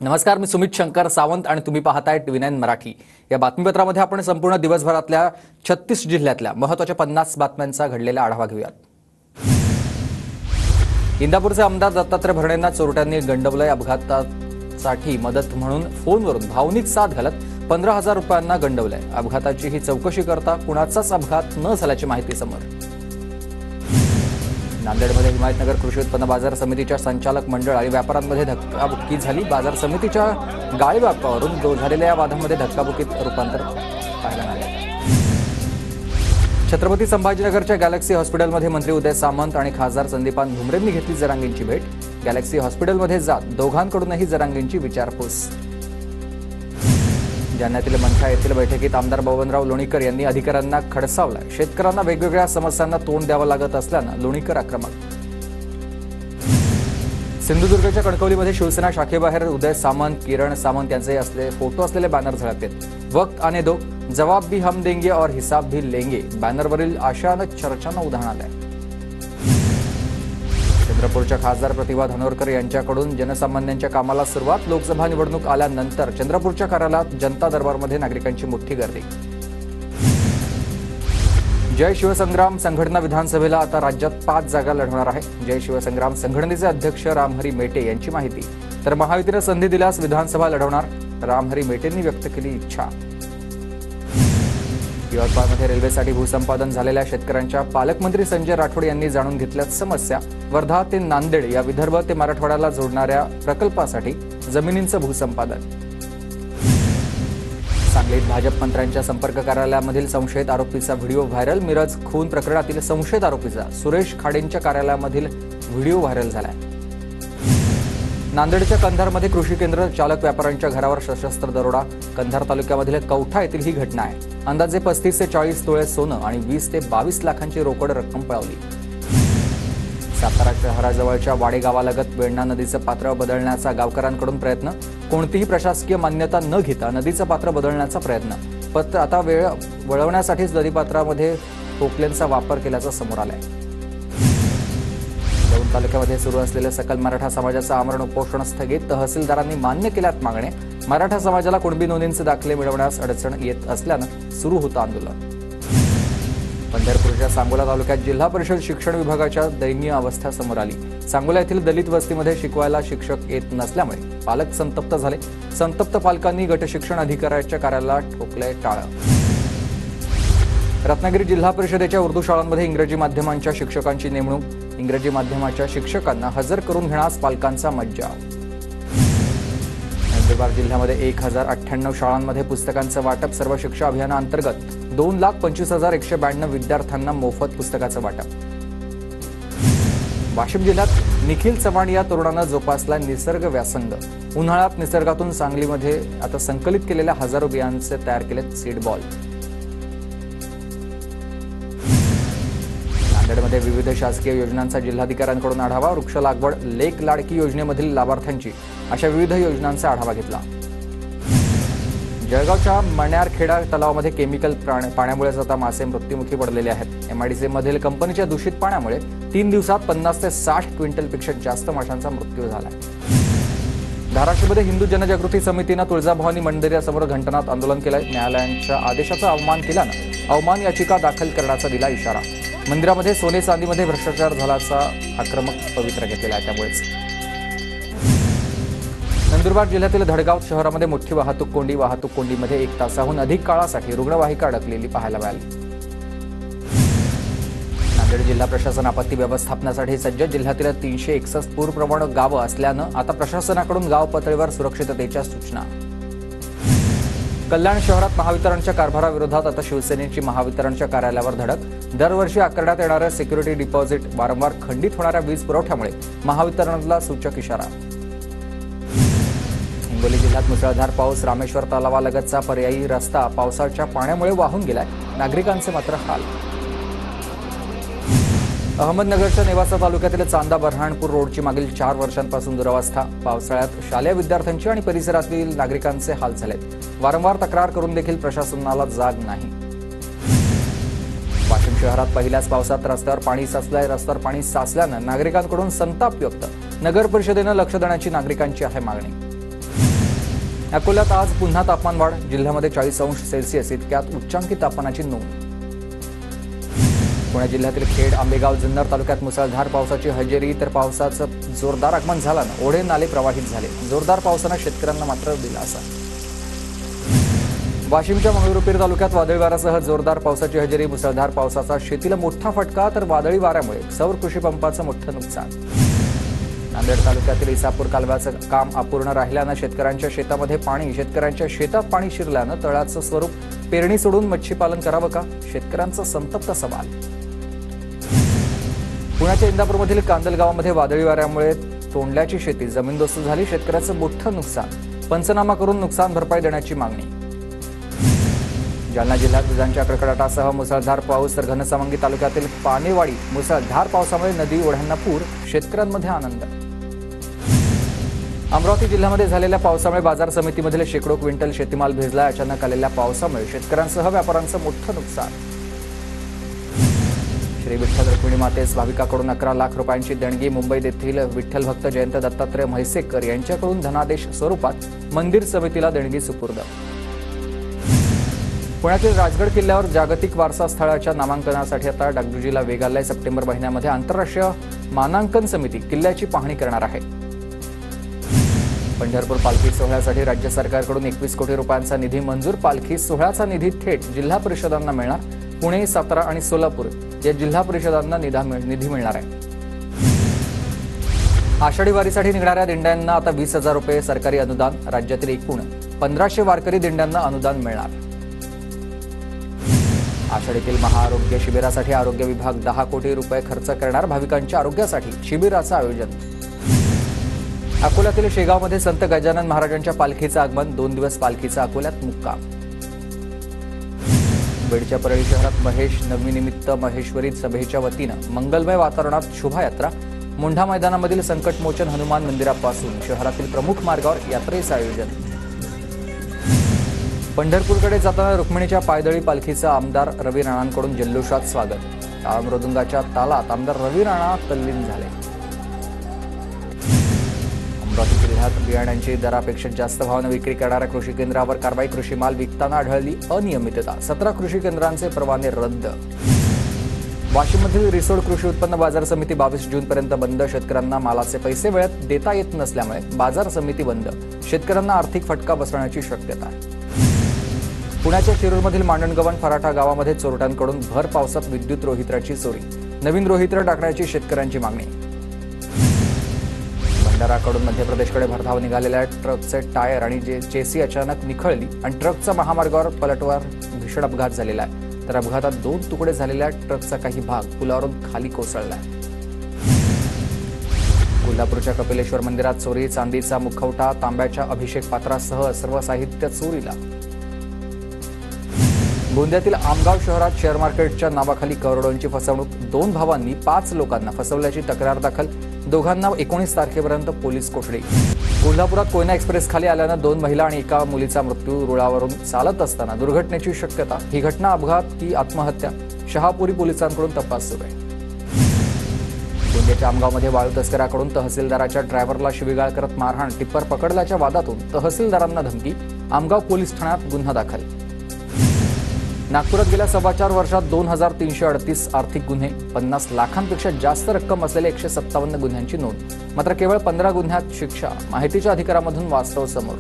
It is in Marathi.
नमस्कार, मी सुमित शंकर सावंत आणि तुम्ही पाहताय TV9 मराठी। या बातमीपत्रामध्ये आपण संपूर्ण दिवसभरातल्या 36 जिल्ह्यातल्या महत्त्वाच्या 50 बातम्यांचा घडलेला आढावा घेऊयात। इंदापूरचे आमदार दत्तात्रय भरणेंना चोरट्यांनी गंडवलंय। अपघातासाठी मदत म्हणून फोनवरून भावनिक साथ घालत 15,000 रुपयांना गंडवलंय। अपघाताची ही चौकशी करता कुणाचाच अपघात न झाल्याची माहिती समोर। नांदेडमध्ये हिमायतनगर कृषी उत्पन्न बाजार समितीच्या संचालक मंडळ आणि व्यापाऱ्यांमध्ये धक्काबुक्की झाली। बाजार समितीच्या गाळीबापावरून झालेल्या या वादामध्ये धक्काबुक्कीत रूपांतर पाहायला मिळाले। छत्रपती संभाजीनगरच्या गॅलेक्सी हॉस्पिटलमध्ये मंत्री उदय सामंत आणि खासदार संदीपान भुमरेंनी घेतली जरांगींची भेट। गॅलेक्सी हॉस्पिटलमध्ये जात दोघांकडूनही जरांगींची विचारपूस। जालन्यातील मंठा येथील बैठकीत आमदार बबनराव लोणीकर यांनी अधिकाऱ्यांना खडसावलं। शेतकऱ्यांना वेगवेगळ्या समस्यांना तोंड द्यावं लागत असल्यानं लोणीकर आक्रमक। सिंधुदुर्गच्या कणकवलीमध्ये शिवसेना शाखेबाहेर उदय सामंत, किरण सामंत यांचे फोटो असलेले बॅनर झळकलेत। वक्त आने दो, जवाब भी हम देंगे और हिसाब भी लेंगे बॅनरवरील आशानं चर्चांना उधाण आलंय। चंद्रपूरच्या खासदार प्रतिभा धानोरकर यांच्याकडून जनसामान्यांच्या कामाला सुरुवात। लोकसभा निवडणूक आल्यानंतर चंद्रपूरच्या कार्यालयात जनता दरबारमध्ये नागरिकांची मोठी गर्दी। जय शिवसंग्राम संघटना विधानसभेला आता राज्यात 5 जागा लढवणार आहे। जय शिवसंग्राम संघटनेचे अध्यक्ष रामहरी मेटे यांची माहिती। तर महायुतीने संधी दिल्यास विधानसभा लढवणार, रामहरी मेटेंनी व्यक्त केली इच्छा। यवतमाळमध्ये रेल्वेसाठी भूसंपादन झालेल्या शेतकऱ्यांच्या पालकमंत्री संजय राठोड यांनी जाणून घेतल्या समस्या। वर्धा ते नांदेड या विदर्भ ते मराठवाड्याला जोडणाऱ्या प्रकल्पासाठी जमिनींचं भूसंपादन। सांगलीत भाजप मंत्र्यांच्या संपर्क कार्यालयामधील संशयित आरोपीचा व्हिडिओ व्हायरल। मिरज खून प्रकरणातील संशयित आरोपीचा सुरेश खाडेंच्या कार्यालयामधील व्हिडिओ व्हायरल झालाय। नांदेडच्या कंधारमध्ये कृषी केंद्र चालक व्यापाऱ्यांच्या घरावर सशस्त्र दरोडा। कंधार तालुक्यामधील कवठा येथील ही घटना आहे। अंदाजे 35 ते 40 तोळे सोनं आणि 20 ते 22 लाखांची रोकड रक्कम पळवली। सातारा शहराजवळच्या वाडे गावालगत वेण्णा नदीचं पात्र बदलण्याचा गावकऱ्यांकडून प्रयत्न। कोणतीही प्रशासकीय मान्यता न घेता नदीचं पात्र बदलण्याचा प्रयत्न। आता वेळ वळवण्यासाठीच नदीपात्रामध्ये पोकलेनचा वापर केल्याचं समोर आलंय। दौंड तालुक्यामध्ये सुरू असलेल्या सकल मराठा समाजाचं आमरण उपोषण स्थगित। तहसीलदारांनी मान्य केल्यात मागण्या। मराठा समाजाला कुणबी नोंदींचे दाखले मिळवण्यास अडचण येत असल्यानं सुरू होतं आंदोलन। पंढरपूरच्या सांगोला तालुक्यात जिल्हा परिषद शिक्षण विभागाच्या दयनीय अवस्था समोर आली। सांगोला येथील दलित वस्तीमध्ये शिकवायला शिक्षक येत नसल्यामुळे पालक संतप्त झाले। संतप्त पालकांनी गट शिक्षण अधिकाऱ्याच्या कार्यालयाला ठोकले टाळं। रत्नागिरी जिल्हा परिषदेच्या उर्दू शाळांमध्ये इंग्रजी माध्यमांच्या शिक्षकांची नेमणूक। इंग्रजी माध्यमाच्या शिक्षकांना हजर करून घेण्यास पालकांचा मज्जाव। नंदुरबार जिल्ह्यामध्ये 1098 शाळांमध्ये पुस्तकांचं वाटप। सर्व शिक्षा अभियानाअंतर्गत 2,25,192 विद्यार्थ्यांना मोफत पुस्तकाचं वाटप। वाशिम जिल्ह्यात निखिल चव्हाण या तरुणानं जोपासला निसर्ग व्यासंग। उन्हाळ्यात निसर्गातून सांगलीमध्ये आता संकलित केलेल्या हजारो बियांचे तयार केलेत सीड बॉल। नांदेडमध्ये विविध शासकीय योजनांचा जिल्हाधिकाऱ्यांकडून आढावा। वृक्ष लागवड, लेक लाडकी योजनेमधील लाभार्थ्यांची अशा विविध योजनांचा आढावा घेतला। जळगावच्या मण्यारखेडा तलावामध्ये केमिकल पाण्यामुळे आता मासे मृत्युमुखी पडलेले आहेत। MIDC मधील कंपनीच्या दूषित पाण्यामुळे 3 दिवसात 50 ते 60 क्विंटलपेक्षा जास्त माशांचा मृत्यू झाला। धाराशिवमध्ये हिंदू जनजागृती समितीनं तुळजाभवानी मंदिरासमोर घंटानाद आंदोलन केलंय। न्यायालयाच्या आदेशाचा अवमान केल्यानं अवमान याचिका दाखल करण्याचा दिला इशारा। मंदिरामध्ये सोने चांदीमध्ये भ्रष्टाचार झाल्याचा आक्रमक पवित्रा घेतलेला आहे। त्यामुळेच नंदुरबार जिल्ह्यातील धडगाव शहरामध्ये मोठी वाहतूक कोंडीमध्ये 1 तासाहून अधिक काळासाठी रुग्णवाहिका अडकलेली पाहायला मिळाली। नांदेड जिल्हा प्रशासन आपत्ती व्यवस्थापनासाठी सज्ज। जिल्ह्यातील 361 पूरप्रवण गावं असल्यानं आता प्रशासनाकडून गाव पातळीवर सुरक्षिततेच्या सूचना। कल्याण शहरात महावितरणच्या कारभाराविरोधात आता शिवसेनेची महावितरणच्या कार्यालयावर धडक। दरवर्षी आकारण्यात येणाऱ्या सिक्युरिटी डिपॉझिट वारंवार खंडित होणाऱ्या वीज पुरवठ्यामुळे महावितरणला सूचक इशारा। हिंगोली जिल्ह्यात मुसळधार पाऊस। रामेश्वर तलावालगतचा पर्यायी रस्ता पावसाच्या पाण्यामुळे वाहून गेलाय। नागरिकांचे मात्र हाल। अहमदनगरच्या नेवासा तालुक्यातील चांदा बऱ्हाणपूर रोडची मागील 4 वर्षांपासून दुरवस्था। पावसाळ्यात शालेय विद्यार्थ्यांची आणि परिसरातील नागरिकांचे हाल झालेत। वारंवार तक्रार करून देखील प्रशासनाला जाग नाही। वाशिम शहरात पहिल्याच पावसात रस्त्यावर पाणी साचलंय। रस्त्यावर पाणी साचल्यानं नागरिकांकडून संताप व्यक्त। नगर परिषदेनं लक्ष देण्याची नागरिकांची आहे मागणी। अकोल्यात आज पुन्हा तापमान वाढ, जिल्ह्यामध्ये 40 अंश सेल्सिअस इतक्यात उच्चांकी तापमानाची नोंद. पुणे जिल्ह्यातील खेड, आंबेगाव, जुन्नर तालुक्यात मुसळधार पावसाची हजेरी, तर पावसाचं जोरदार आगमन झाल्यानं ओढे नाले प्रवाहित झाले. जोरदार पावसानं शेतकऱ्यांना मात्र दिलासा. वाशिमच्या मंगरुळपीर तालुक्यात वादळी वाऱ्यासह जोरदार पावसाची हजेरी, मुसळधार पावसाचा शेतीला मोठा फटका, तर वादळी वाऱ्यामुळे सौर कृषी पंपाचं मोठं नुकसान. नांदेड तालुक्यातील इसापूर कालव्याचं काम अपूर्ण राहिल्यानं शेतकऱ्यांच्या शेतामध्ये पाणी, शेतकऱ्यांच्या शेतात पाणी शिरल्यानं तळ्याचं स्वरूप, पेरणी सोडून मच्छीपालन करावं का, शेतकऱ्यांचा संतप्त सवाल. पुण्याच्या इंदापूरमधील कांदल गावामध्ये वादळी वाऱ्यामुळे तोंडल्याची शेती जमीनदोस्त झाली, शेतकऱ्याचं मोठं नुकसान, पंचनामा करून नुकसान भरपाई देण्याची मागणी. जालना जिल्ह्यात विजांच्या कडकडाटासह मुसळधार पाऊस, तर घनसावंगी तालुक्यातील पानेवाडी मुसळधार पावसामुळे नदी ओढ्यांना पूर, शेतकऱ्यांमध्ये आनंद. अमरावती जिल्ह्यामध्ये झालेल्या पावसामुळे बाजार समितीमधील शेकडो क्विंटल शेतीमाल भिजला. अचानक आलेल्या पावसामुळे शेतकऱ्यांसह व्यापाऱ्यांचं मोठं नुकसान. श्री विठ्ठल रुक्मिणी मातेस भाविकाकडून 11 लाख रुपयांची देणगी, मुंबईत येथील विठ्ठल भक्त जयंत दत्तात्रय म्हैसेकर यांच्याकडून धनादेश स्वरूपात मंदिर समितीला देणगी सुपूर्द. पुण्यातील राजगड किल्ल्यावर जागतिक वारसा स्थळाच्या नामांकनासाठी आता डागडुजीला वेग आलाय. सप्टेंबर महिन्यामध्ये आंतरराष्ट्रीय मानांकन समिती किल्ल्याची पाहणी करणार आहे. पंढरपूर पालखी सोहळ्यासाठी राज्य सरकारकडून 21 कोटी रुपयांचा निधी मंजूर. पालखी सोहळ्याचा निधी थेट जिल्हा परिषदांना मिळणार. पुणे, सातारा आणि सोलापूर या जिल्हा परिषदांना निधी मिळणार आहे. आषाढी वारीसाठी निघणाऱ्या दिंड्यांना आता 20,000 रुपये सरकारी अनुदान. राज्यातील एकूण 1500 वारकरी दिंड्यांना अनुदान मिळणार. आषाढीतील महाआरोग्य शिबिरासाठी आरोग्य विभाग 10 कोटी रुपये खर्च करणार. भाविकांच्या आरोग्यासाठी शिबिराचं आयोजन. अकोल्यातील शेगावमध्ये संत गजानन महाराजांच्या पालखीचं आगमन. 2 दिवस पालखीचा अकोल्यात मुक्काम. बीडच्या परळी शहरात महेश नवमीनिमित्त महेश्वरी सभेच्या वतीनं मंगलमय वातावरणात शोभायात्रा. मोंढा मैदानामधील संकटमोचन हनुमान मंदिरापासून शहरातील प्रमुख मार्गावर यात्रेचं आयोजन. पंढरपूरकडे जाताना रुक्मिणीच्या पायदळी पालखीचं आमदार रवी राणांकडून जल्लोषात स्वागत. टाळ मृदुंगाच्या तालात आमदार रवी राणा तल्लीन झाले. अमरावती जिल्ह्यात बियाण्यांची दरापेक्षा जास्त भावानं विक्री करणाऱ्या कृषी केंद्रावर कारवाई. कृषी माल विकताना आढळली अनियमितता. 17 कृषी केंद्रांचे परवाने रद्द. वाशिममधील रिसोड कृषी उत्पन्न बाजार समिती 22 जूनपर्यंत बंद. शेतकऱ्यांना मालाचे पैसे वेळेत देता येत नसल्यामुळे बाजार समिती बंद. शेतकऱ्यांना आर्थिक फटका बसण्याची शक्यता. पुण्याच्या शिरूरमधील मांडणगव्हाण फराठा गावामध्ये चोरट्यांकडून भर पावसात विद्युत रोहित्राची चोरी. नवीन रोहित्र टाकण्याची शेतकऱ्यांची मागणी. भंडाराकडून मध्य प्रदेशकडे भरधाव निघालेल्या ट्रकचे टायर आणि चेसी अचानक निखळली आणि ट्रकचा महामार्गावर पलटवार भीषण अपघात झालेला आहे. तर अपघातात 2 तुकडे झालेल्या ट्रकचा काही भाग पुलावरून खाली कोसळला. कोल्हापूरच्या कपिलेश्वर मंदिरात चोरी. चांदीचा मुखवटा, तांब्याच्या अभिषेक पात्रासह सर्व साहित्य चोरीला. गोंदियातील आमगाव शहरात शेअर मार्केटच्या नावाखाली करोडोंची फसवणूक. 2 भावांनी 5 लोकांना फसवल्याची तक्रार दाखल. दोघांना 19 तारखेपर्यंत पोलीस कोठडी. कोल्हापुरात कोयना एक्सप्रेस खाली आल्यानं 2 महिला आणि एका मुलीचा मृत्यू. रुळावरून चालत असताना दुर्घटनेची शक्यता. ही घटना अपघात की आत्महत्या? शहापुरी पोलिसांकडून तपास सुरू आहे. गोंदियाच्या आमगावमध्ये वाळू तस्कराकडून तहसीलदाराच्या ड्रायव्हरला शिवीगाळ करत मारहाण. टिप्पर पकडल्याच्या वादातून तहसीलदारांना धमकी. आमगाव पोलीस ठाण्यात गुन्हा दाखल. नागपुरात गेल्या 4.25 वर्षात 2338 आर्थिक गुन्हे. 50 लाखांपेक्षा जास्त रक्कम असलेल्या 157 गुन्ह्यांची नोंद. मात्र केवळ 15 गुन्ह्यात शिक्षा. माहितीच्या अधिकारामधून वास्तव समोर.